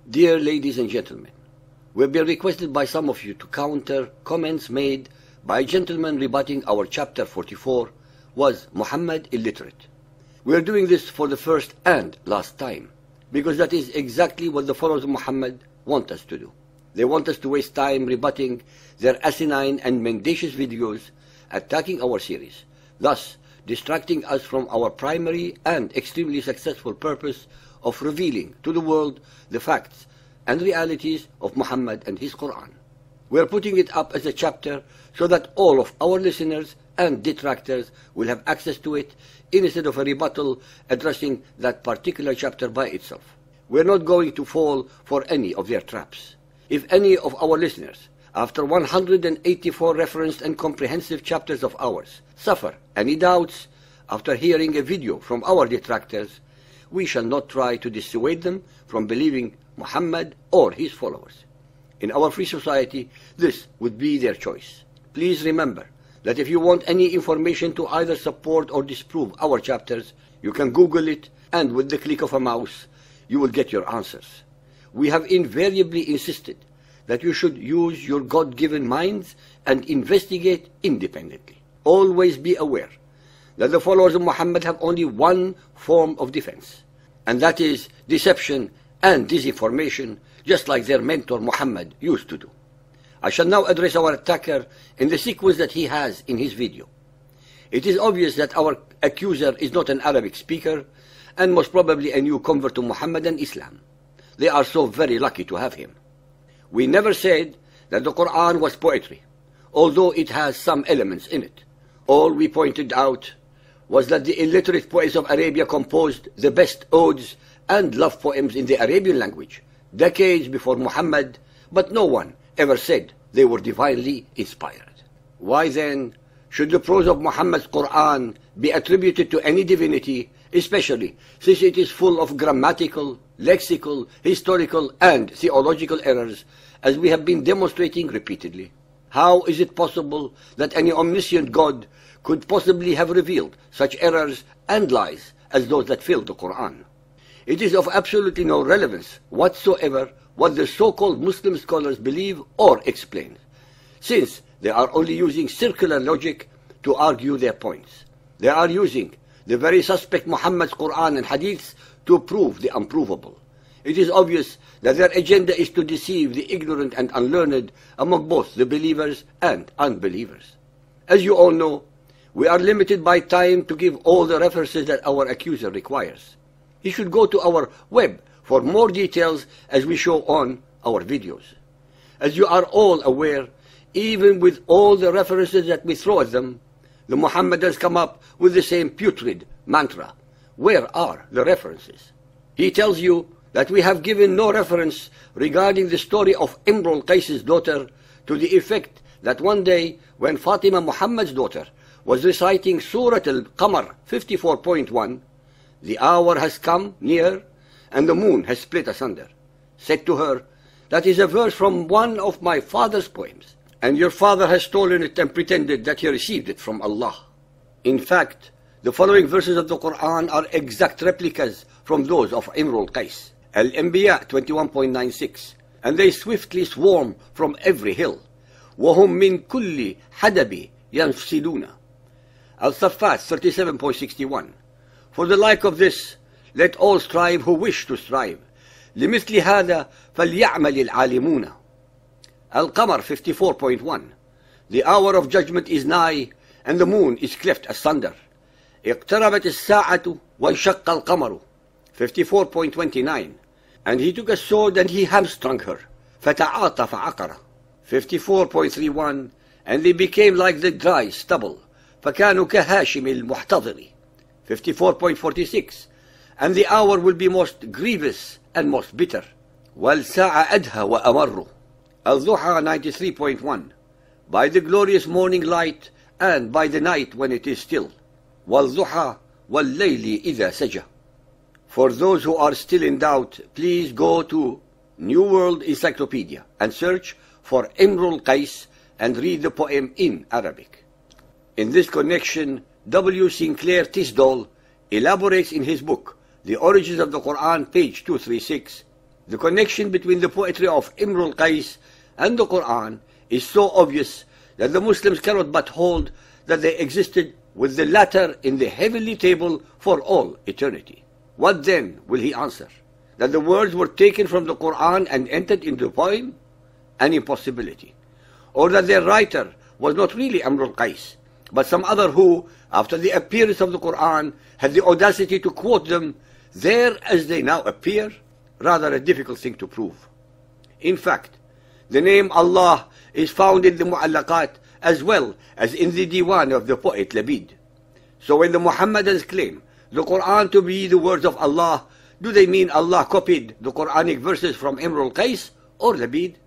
Dear ladies and gentlemen, we've been requested by some of you to counter comments made by a gentleman rebutting our chapter 44, was Muhammad illiterate? We are doing this for the first and last time, because that is exactly what the followers of Muhammad want us to do. They want us to waste time rebutting their asinine and mendacious videos attacking our series, thus distracting us from our primary and extremely successful purpose of revealing to the world the facts and realities of Muhammad and his Quran. We are putting it up as a chapter so that all of our listeners and detractors will have access to it, instead of a rebuttal addressing that particular chapter by itself. We are not going to fall for any of their traps. If any of our listeners, after 184 referenced and comprehensive chapters of ours, suffer any doubts after hearing a video from our detractors, we shall not try to dissuade them from believing Muhammad or his followers. In our free society, this would be their choice. Please remember that if you want any information to either support or disprove our chapters, you can Google it, and with the click of a mouse, you will get your answers. We have invariably insisted that you should use your God-given minds and investigate independently. Always be aware that the followers of Muhammad have only one form of defense, and that is deception and disinformation, just like their mentor Muhammad used to do. I shall now address our attacker in the sequence that he has in his video. It is obvious that our accuser is not an Arabic speaker, and most probably a new convert to Muhammadan Islam. They are so very lucky to have him. We never said that the Quran was poetry, although it has some elements in it. All we pointed out was that the illiterate poets of Arabia composed the best odes and love poems in the Arabian language, decades before Muhammad, but no one ever said they were divinely inspired. Why then should the prose of Muhammad's Quran be attributed to any divinity, especially since it is full of grammatical, lexical, historical, and theological errors, as we have been demonstrating repeatedly? How is it possible that any omniscient God could possibly have revealed such errors and lies as those that fill the Quran? It is of absolutely no relevance whatsoever what the so-called Muslim scholars believe or explain, since they are only using circular logic to argue their points. They are using the very suspect Muhammad's Quran and Hadiths to prove the unprovable. It is obvious that their agenda is to deceive the ignorant and unlearned among both the believers and unbelievers. As you all know, we are limited by time to give all the references that our accuser requires. He should go to our web for more details as we show on our videos. As you are all aware, even with all the references that we throw at them, the Muhammadans come up with the same putrid mantra. Where are the references? He tells you that we have given no reference regarding the story of Imrul Qais's daughter, to the effect that one day when Fatima, Muhammad's daughter, was reciting Surah Al-Qamar 54.1, the hour has come near and the moon has split asunder, said to her, that is a verse from one of my father's poems, and your father has stolen it and pretended that he received it from Allah. In fact, the following verses of the Quran are exact replicas from those of Imrul Qais. Al-Anbiya 21.96, and they swiftly swarm from every hill. وَهُمْ مِنْ كُلِّ حَدَبِ يَنْفِسِلُونَ. Al-Saffat 37.61. For the like of this, let all strive who wish to strive. لِمِثْلِ هَذَا فَلْيَعْمَلِ الْعَالِمُونَ. Al-Qamar 54.1. The hour of judgment is nigh, and the moon is cleft asunder. اقتربت الساعة وانشق القمر 54.29. And he took a sword and he hamstrung her. فتعاطى فعقر 54.31. And they became like the dry stubble. فكانوا كهاشم المحتضر 54.46. And the hour will be most grievous and most bitter. والساعة أدهى وأمر. Al-Duha 93.1. By the glorious morning light and by the night when it is still. وَالضُّحَى وَاللَّيْلِ إِذَا سَجَى. For those who are still in doubt, please go to New World Encyclopedia and search for Imrul Qais and read the poem in Arabic. In this connection, W. Sinclair Tisdall elaborates in his book, The Origins of the Quran, page 236, The connection between the poetry of Imrul Qais and the Quran is so obvious that the Muslims cannot but hold that they existed with the latter in the heavenly table for all eternity. What then will he answer? That the words were taken from the Quran and entered into the poem? An impossibility. Or that their writer was not really Imrul Qais, but some other who, after the appearance of the Quran, had the audacity to quote them there as they now appear? Rather a difficult thing to prove. In fact, the name Allah is found in the Mu'allaqat as well as in the Diwan of the poet Labid. So when the Muhammadans claim the Quran to be the words of Allah, do they mean Allah copied the Quranic verses from Imrul Qais or Labid?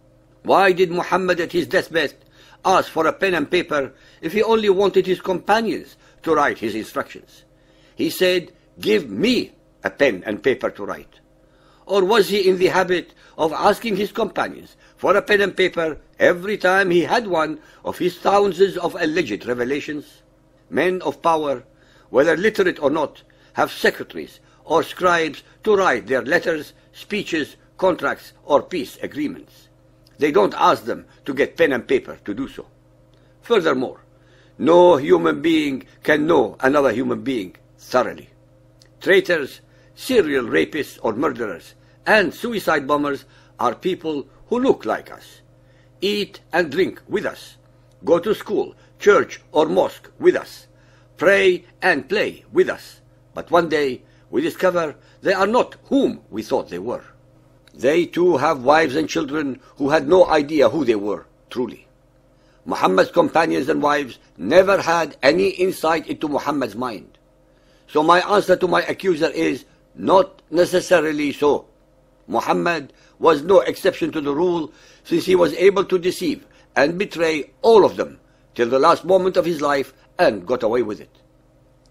Why did Muhammad at his deathbed ask for a pen and paper if he only wanted his companions to write his instructions? He said, "Give me a pen and paper to write." Or was he in the habit of asking his companions for a pen and paper every time he had one of his thousands of alleged revelations? Men of power, whether literate or not, have secretaries or scribes to write their letters, speeches, contracts, or peace agreements. They don't ask them to get pen and paper to do so. Furthermore, no human being can know another human being thoroughly. Traitors, serial rapists or murderers, and suicide bombers are people who look like us, eat and drink with us, go to school, church or mosque with us, pray and play with us. But one day we discover they are not whom we thought they were. They too have wives and children who had no idea who they were, truly. Muhammad's companions and wives never had any insight into Muhammad's mind. So my answer to my accuser is not necessarily so. Muhammad was no exception to the rule, since he was able to deceive and betray all of them till the last moment of his life and got away with it.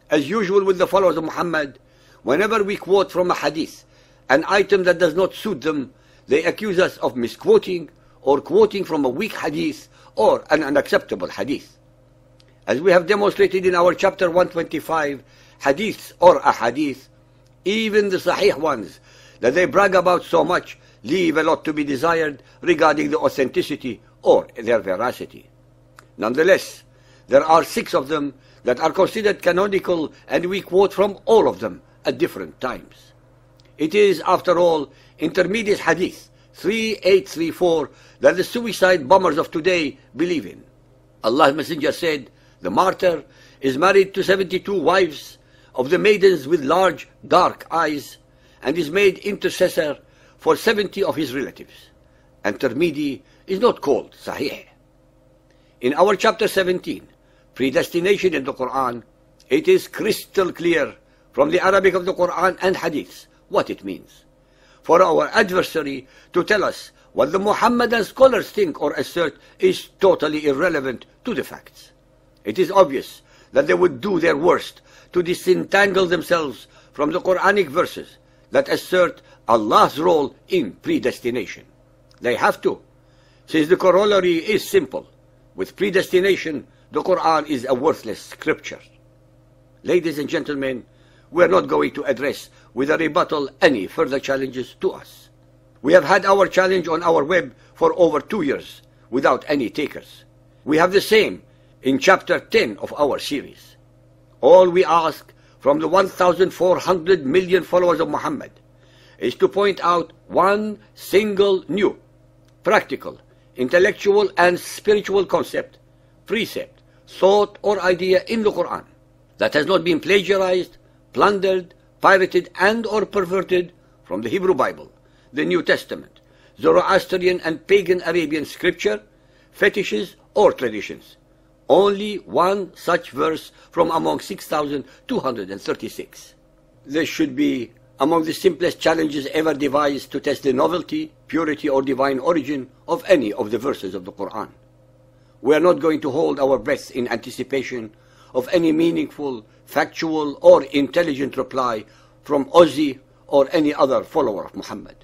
As usual with the followers of Muhammad, whenever we quote from a hadith an item that does not suit them, they accuse us of misquoting or quoting from a weak hadith or an unacceptable hadith. As we have demonstrated in our chapter 125, hadiths or ahadith, even the sahih ones that they brag about so much, leave a lot to be desired regarding the authenticity or their veracity. Nonetheless, there are 6 of them that are considered canonical, and we quote from all of them at different times. It is, after all, intermediate hadith 3834 that the suicide bombers of today believe in. Allah's Messenger said, "The martyr is married to 72 wives of the maidens with large dark eyes, and is made intercessor for 70 of his relatives." And Tirmidhi is not called Sahih. In our chapter 17, Predestination in the Quran, it is crystal clear from the Arabic of the Quran and Hadiths what it means. For our adversary to tell us what the Muhammadan scholars think or assert is totally irrelevant to the facts. It is obvious that they would do their worst to disentangle themselves from the Quranic verses that assert Allah's role in predestination. They have to, since the corollary is simple. With predestination, the Quran is a worthless scripture. Ladies and gentlemen, we are not going to address with a rebuttal any further challenges to us. We have had our challenge on our web for over 2 years without any takers. We have the same in chapter 10 of our series. All we ask from the 1,400 million followers of Muhammad is to point out one single new, practical, intellectual and spiritual concept, precept, thought or idea in the Quran that has not been plagiarized, plundered, pirated and or perverted from the Hebrew Bible, the New Testament, Zoroastrian and pagan Arabian scripture, fetishes or traditions. Only one such verse from among 6,236. This should be among the simplest challenges ever devised to test the novelty, purity or divine origin of any of the verses of the Quran. We are not going to hold our breath in anticipation of any meaningful, factual or intelligent reply from Ozzy or any other follower of Muhammad.